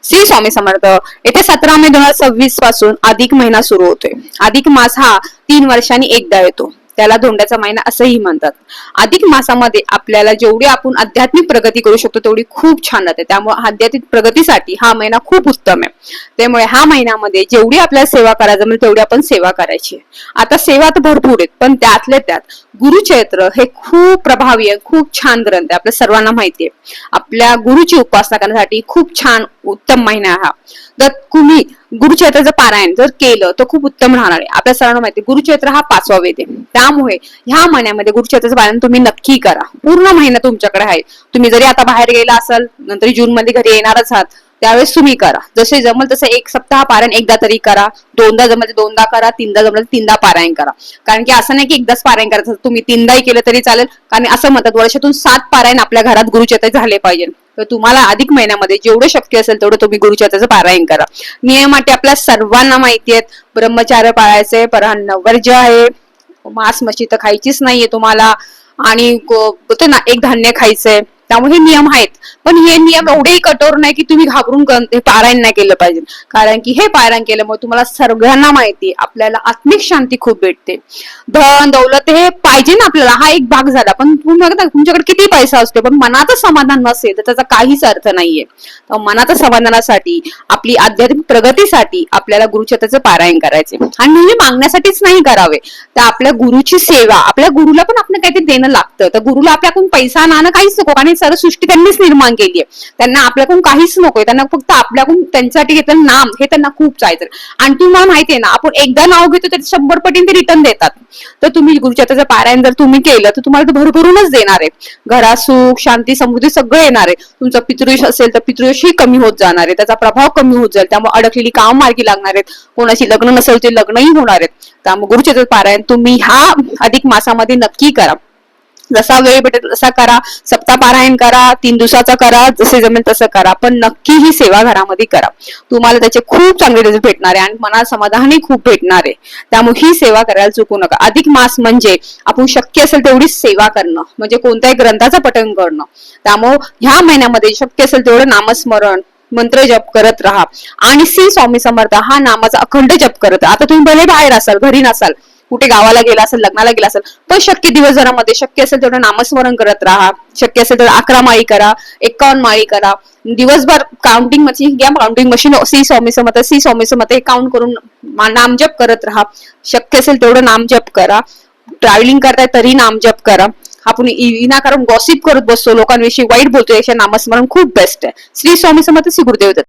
श्री स्वामी समर्थ. येथे 17 मे 2026 पासून अधिक महिना सुरू होतोय. अधिक मास हा 3 वर्षांनी एकदा येतो. त्याला धोंड्याचा महिना असंही म्हणतात. अधिक मासामध्ये आपल्याला जेवढी आपण आध्यात्मिक प्रगती करू शकतो तेवढी खूप छान राहते. त्यामुळे आध्यात्मिक प्रगतीसाठी हा महिना खूप उत्तम आहे. त्यामुळे हा महिन्यामध्ये जेवढी आपल्याला सेवा करायचं म्हणजे तेवढी आपण सेवा करायची. आता सेवा तर भरपूर आहेत, पण त्यातल्या त्यात गुरुचैत्र हे खूप प्रभावी आहे, खूप छान ग्रंथ आहे, आपल्या सर्वांना माहिती आहे. आपल्या गुरुची उपासना करण्यासाठी खूप छान उत्तम महिना हा. जर तुम्ही गुरुचैत्राचं पारायण जर केलं तर खूप उत्तम राहणार आहे. आपल्या सर्वांना माहिती आहे गुरुचैत्र हा 5वा वेद आहे. त्यामुळे ह्या महिन्यामध्ये गुरुचैत्राचं पारायण तुम्ही नक्की करा. पूर्ण महिना तुमच्याकडे आहे. तुम्ही जरी आता बाहेर गेला असाल, नंतर जून मध्ये घरी येणारच आहात, त्यावेळेस तुम्ही करा. जसे जमल तसं एक सप्ताह पारायण एकदा तरी करा. दोनदा जमल दोनदा करा. तीनदा जमल तीनदा पारायण करा. कारण की असं नाही की एकदाच पारायण करायचं, तुम्ही तीनदाही केलं तरी चालेल. कारण असं म्हणतात वर्षातून 7 पारायण आपल्या घरात गुरुचैत्र झाले पाहिजे. तर तुम्हाला अधिक महिन्यामध्ये जेवढं शक्य असेल तेवढं तुम्ही गुरुचैत्राचं पारायण करा. नियमाटी आपल्या सर्वांना माहिती आहेत. ब्रह्मचार्य पाळायचे, परअन्न वर्ज्य आहे, मांस मच्छी तर खायचीच नाहीये तुम्हाला, आणि ना एक धान्य खायचंय. त्यामुळे हे नियम आहेत. पण हे नियम एवढेही कठोर नाही की तुम्ही घाबरून पारायण नाही केलं पाहिजे. कारण की हे पारायण केल्यामुळे तुम्हाला सगळ्यांना माहिती आपल्याला आत्मिक शांती खूप भेटते. धन दौलत हे पाहिजे ना आपल्याला, हा एक भाग झाला. पण तुमच्याकडे किती पैसा असतो पण मनाचं समाधान नसेल तर त्याचा काहीच अर्थ नाहीये. तर मनाच्या समाधानासाठी, आपली आध्यात्मिक प्रगतीसाठी आपल्याला गुरुचैत्राचं पारायण करायचे. आणि म्हणजे मागण्यासाठीच नाही करावे, तर आपल्या गुरुची सेवा, आपल्या गुरुला पण आपण काहीतरी देणं लागतं. तर गुरुला आपल्याकडून पैसा नाणं काहीच नको, आणि सर्व सृष्टी त्यांनीच निर्माण केली आहे. त्यांना आपल्याकडून काहीच नकोय. त्यांना फक्त आपल्याकडून त्यांच्यासाठी घेतलं नाम हे त्यांना खूप चाहायचं. आणि तुम्हाला माहितीये ना, आपण एकदा नाव घेतो तर 100 पटीने ते रिटर्न देतात. तर तुम्ही गुरुचैत्राचं पारायण जर तुम्ही केलं तर तुम्हाला ते भरभरूनच देणार आहे. घरात सुख शांती समृद्धी सगळं येणार आहे. तुमचा पितृयश असेल तर पितृयशही कमी होत जाणार आहे, त्याचा प्रभाव कमी होत जाईल. त्यामुळे अडकलेली काम मार्गी लागणार आहेत. कोणाची लग्न नसेल ते लग्नही होणार आहेत. त्यामुळे गुरुचैत्राचं पारायण तुम्ही ह्या अधिक मासामध्ये नक्की करा. जसा वेळ भेटेल तसा करा. सप्ताह पारायण करा, 3 दिवसाचा करा, जसे जमेल तसं करा. पण नक्की ही सेवा घरामध्ये करा. तुम्हाला त्याचे खूप चांगले रिझल्ट भेटणार आहे आणि मनाला समाधानही खूप भेटणार आहे. त्यामुळे ही सेवा करायला चुकू नका. अधिक मास म्हणजे आपण शक्य असेल तेवढीच सेवा करणं, म्हणजे कोणत्याही ग्रंथाचं पठण करणं. त्यामुळे ह्या महिन्यामध्ये शक्य असेल तेवढं नामस्मरण मंत्र जप करत राहा. आणि श्री स्वामी समर्थ हा नामाचा अखंड जप करत. आता तुम्ही भले बाहेर असाल, घरी नसाल, कुठे गावाला गेला असेल, लग्नाला गेला असेल, पण शक्य दिवसभरामध्ये शक्य असेल तेवढं नामस्मरण करत राहा. शक्य असेल तर 11 माळी करा, 51 माळी करा. दिवसभर काउंटिंग मशीन घ्या, काउंटिंग मशीन श्री स्वामी समर्थ श्री स्वामी समर्थ हे काउंट करून नामजप करत राहा. शक्य असेल तेवढं नामजप करा. ट्रॅव्हलिंग करताय तरी नामजप करा. आपण विनाकारण गॉसिप करत बसतो, लोकांविषयी वाईट बोलतो, याच्या नामस्मरण खूप बेस्ट आहे. श्री स्वामी समर्थ, श्री गुरुदेव दत्त.